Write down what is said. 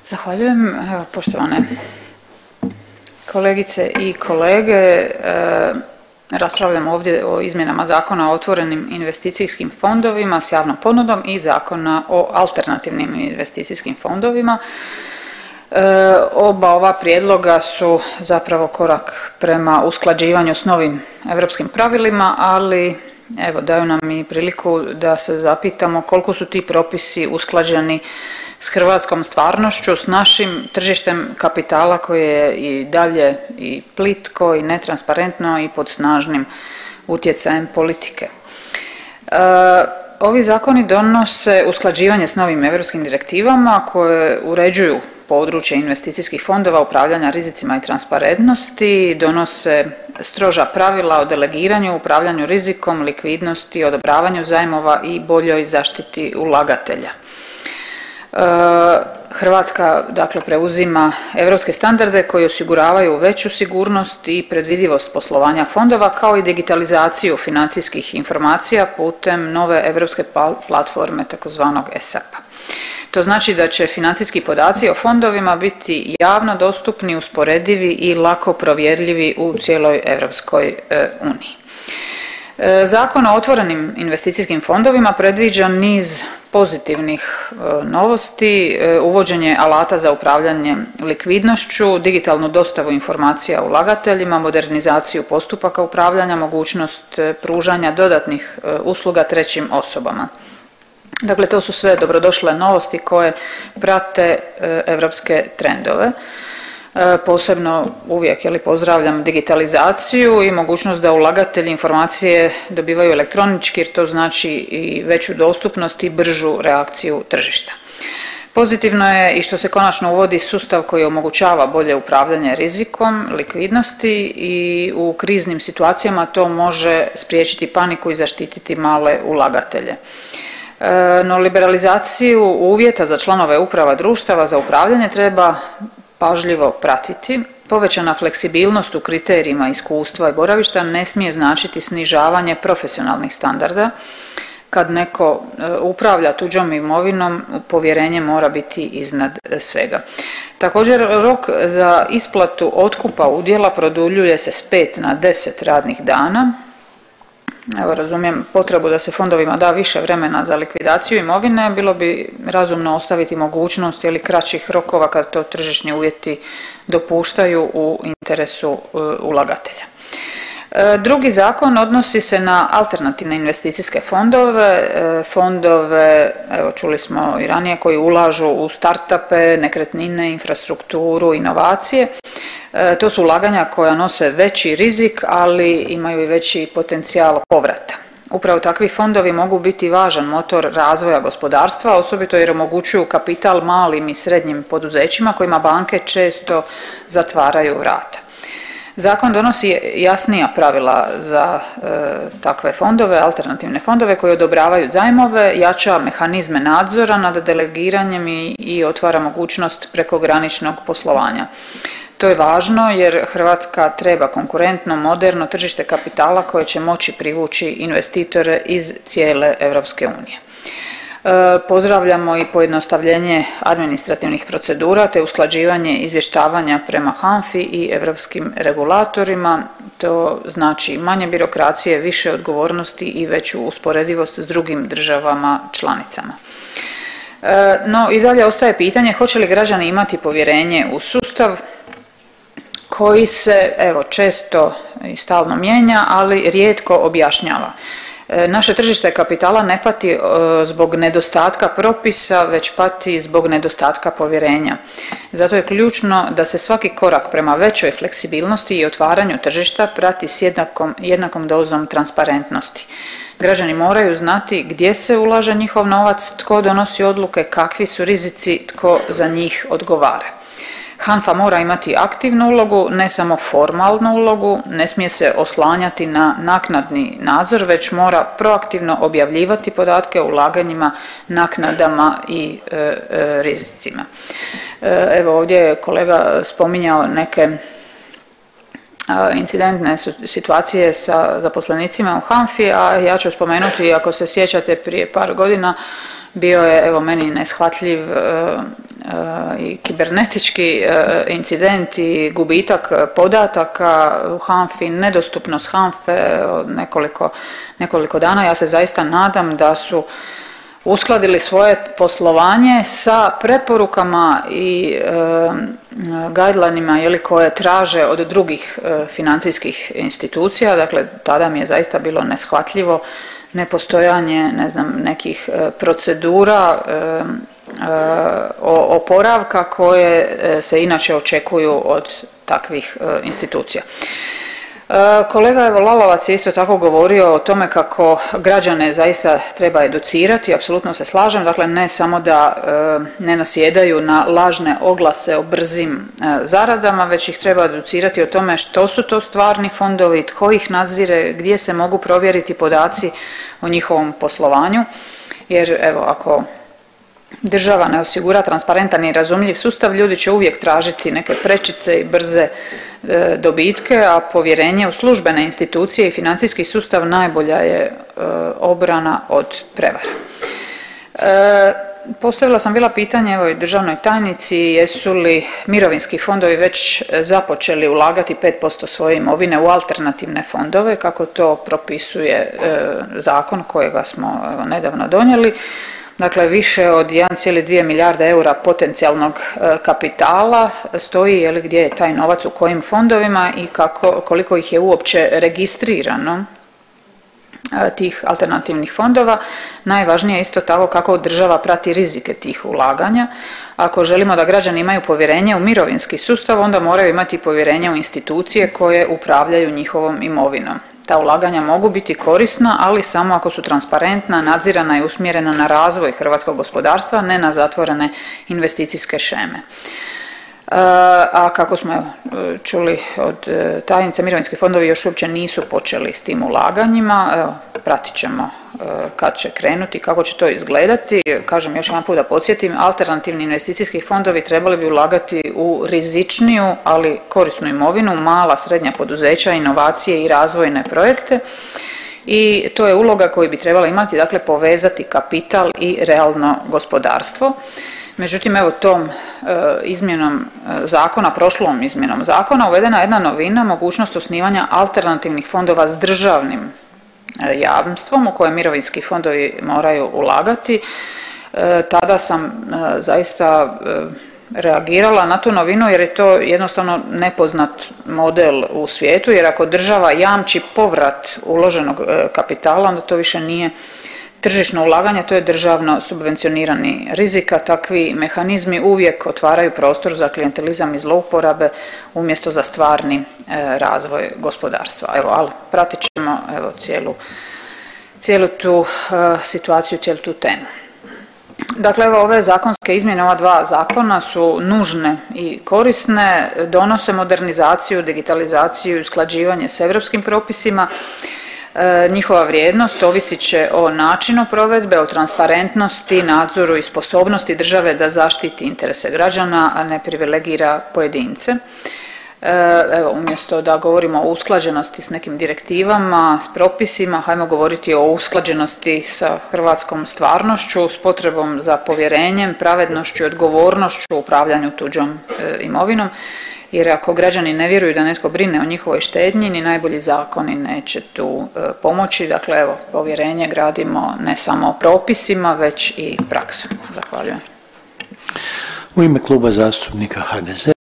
Zahvaljujem. Evo, poštovane kolegice i kolege, raspravljamo ovdje o izmjenama Zakona o otvorenim investicijskim fondovima s javnom ponudom i Zakona o alternativnim investicijskim fondovima. Oba ova prijedloga su zapravo korak prema usklađivanju s novim europskim pravilima, ali evo daju nam i priliku da se zapitamo koliko su ti propisi usklađeni s hrvatskom stvarnošću, s našim tržištem kapitala koje je i dalje i plitko i netransparentno i pod snažnim utjecajem politike. Ovi zakoni donose usklađivanje s novim europskim direktivama koje uređuju područje investicijskih fondova, upravljanja rizicima i transparentnosti, donose stroža pravila o delegiranju, upravljanju rizikom, likvidnosti, odobravanju zajmova i boljoj zaštiti ulagatelja. Hrvatska dakle preuzima europske standarde koji osiguravaju veću sigurnost i predvidivost poslovanja fondova kao i digitalizaciju financijskih informacija putem nove europske platforme takozvanog ESAP-a. To znači da će financijski podaci o fondovima biti javno dostupni, usporedivi i lako provjerljivi u cijeloj Europskoj uniji. Zakon o otvorenim investicijskim fondovima predviđa niz pozitivnih novosti, uvođenje alata za upravljanje likvidnošću, digitalnu dostavu informacija ulagateljima, modernizaciju postupaka upravljanja, mogućnost pružanja dodatnih usluga trećim osobama. Dakle, to su sve dobrodošle novosti koje prate europske trendove. Posebno uvijek pozdravljam digitalizaciju i mogućnost da ulagatelji informacije dobivaju elektronički jer to znači i veću dostupnost i bržu reakciju tržišta. Pozitivno je i što se konačno uvodi sustav koji omogućava bolje upravljanje rizikom, likvidnosti i u kriznim situacijama to može spriječiti paniku i zaštititi male ulagatelje. No, liberalizaciju uvjeta za članove uprava društava za upravljanje treba pažljivo pratiti. Povećana fleksibilnost u kriterijima iskustva i boravišta ne smije značiti snižavanje profesionalnih standarda. Kad neko upravlja tuđom imovinom, povjerenje mora biti iznad svega. Također, rok za isplatu otkupa udjela produljuje se s 5 na 10 radnih dana. Evo, razumijem potrebu da se fondovima da više vremena za likvidaciju imovine, bilo bi razumno ostaviti mogućnost kraćih rokova kad to tržišni uvjeti dopuštaju u interesu ulagatelja. Drugi zakon odnosi se na alternativne investicijske fondove, evo čuli smo i ranije, koji ulažu u startupe, nekretnine, infrastrukturu, inovacije. To su ulaganja koja nose veći rizik, ali imaju i veći potencijal povrata. Upravo takvi fondovi mogu biti važan motor razvoja gospodarstva, osobito jer omogućuju kapital malim i srednjim poduzećima kojima banke često zatvaraju vrata. Zakon donosi jasnija pravila za takve fondove, alternativne fondove koji odobravaju zajmove, jača mehanizme nadzora nad delegiranjem i otvara mogućnost prekograničnog poslovanja. To je važno jer Hrvatska treba konkurentno, moderno tržište kapitala koje će moći privući investitore iz cijele Europske unije. Pozdravljamo i pojednostavljenje administrativnih procedura te usklađivanje izvještavanja prema HANFI i europskim regulatorima. To znači manje birokracije, više odgovornosti i veću usporedivost s drugim državama članicama. No i dalje ostaje pitanje hoće li građani imati povjerenje u sustav koji se često i stalno mijenja, ali rijetko objašnjava. Naše tržište kapitala ne pati zbog nedostatka propisa, već pati zbog nedostatka povjerenja. Zato je ključno da se svaki korak prema većoj fleksibilnosti i otvaranju tržišta prati s jednakom dozom transparentnosti. Građani moraju znati gdje se ulaže njihov novac, tko donosi odluke, kakvi su rizici, tko za njih odgovara. HANFA mora imati aktivnu ulogu, ne samo formalnu ulogu, ne smije se oslanjati na naknadni nadzor, već mora proaktivno objavljivati podatke o ulaganjima, naknadama i rizicima. Evo ovdje je kolega spominjao neke incidentne situacije sa zaposlenicima u HANFI, a ja ću spomenuti, ako se sjećate, prije par godina bio je meni neshvatljiv i kibernetički incidenti, gubitak podataka u HANFA-i, nedostupnost HANFA-e od nekoliko dana. Ja se zaista nadam da su uskladili svoje poslovanje sa preporukama i guidelinima koje traže od drugih financijskih institucija. Dakle, tada mi je zaista bilo neshvatljivo nepostojanje, ne znam, nekih procedura oporavka koje se inače očekuju od takvih institucija. Kolega Lalovac je isto tako govorio o tome kako građane zaista treba educirati, apsolutno se slažem, dakle ne samo da ne nasjedaju na lažne oglase o brzim zaradama, već ih treba educirati o tome što su to stvarni fondovi, tko ih nadzire, gdje se mogu provjeriti podaci o njihovom poslovanju, jer evo ako država ne osigura transparentan i razumljiv sustav, ljudi će uvijek tražiti neke prečice i brze dobitke, a povjerenje u službene institucije i financijski sustav najbolja je obrana od prevara. Postavila sam bila pitanje evo i državnoj tajnici, jesu li mirovinski fondovi već započeli ulagati 5% svoje imovine u alternativne fondove kako to propisuje zakon kojega smo evo nedavno donijeli. Dakle, više od 1,2 milijarde eura potencijalnog kapitala stoji gdje je taj novac u kojim fondovima i koliko ih je uopće registrirano tih alternativnih fondova. Najvažnije je isto tako kako država prati rizike tih ulaganja. Ako želimo da građani imaju povjerenje u mirovinski sustav, onda moraju imati povjerenje u institucije koje upravljaju njihovom imovinom. Ta ulaganja mogu biti korisna, ali samo ako su transparentna, nadzirana i usmjerena na razvoj hrvatskog gospodarstva, ne na zatvorene investicijske sheme. A kako smo čuli od tajnice, mirovinski fondovi još uopće nisu počeli s tim ulaganjima. Evo, pratit ćemo kad će krenuti, kako će to izgledati. Kažem još jedan put da podsjetim, alternativni investicijski fondovi trebali bi ulagati u rizičniju, ali korisnu imovinu, mala, srednja poduzeća, inovacije i razvojne projekte. I to je uloga koju bi trebala imati, dakle povezati kapital i realno gospodarstvo. Međutim, evo tom izmjenom zakona, prošlom izmjenom zakona uvedena je jedna novina, mogućnost osnivanja alternativnih fondova s državnim jamstvom u koje mirovinski fondovi moraju ulagati. Tada sam zaista reagirala na tu novinu jer je to jednostavno nepoznat model u svijetu, jer ako država jamči povrat uloženog kapitala, onda to više nije tržišno ulaganje, to je državno subvencionirani rizik, a takvi mehanizmi uvijek otvaraju prostor za klijentelizam i zlouporabe umjesto za stvarni razvoj gospodarstva. Evo, ali pratit ćemo evo cijelu tu situaciju, cijelu tu temu. Dakle, evo ove zakonske izmjene, ova dva zakona su nužne i korisne, donose modernizaciju, digitalizaciju i usklađivanje s europskim propisima. Njihova vrijednost ovisit će o načinu provedbe, o transparentnosti, nadzoru i sposobnosti države da zaštiti interese građana, a ne privilegira pojedince. Evo, umjesto da govorimo o usklađenosti s nekim direktivama, s propisima, hajmo govoriti o usklađenosti sa hrvatskom stvarnošću, s potrebom za povjerenjem, pravednošću i odgovornošću u upravljanju tuđom imovinom. Jer ako građani ne vjeruju da netko brine o njihovoj štednji, ni najbolji zakoni neće tu pomoći. Dakle, evo, povjerenje gradimo ne samo propisima, već i praksom. Zahvaljujem. U ime Kluba zastupnika HDZ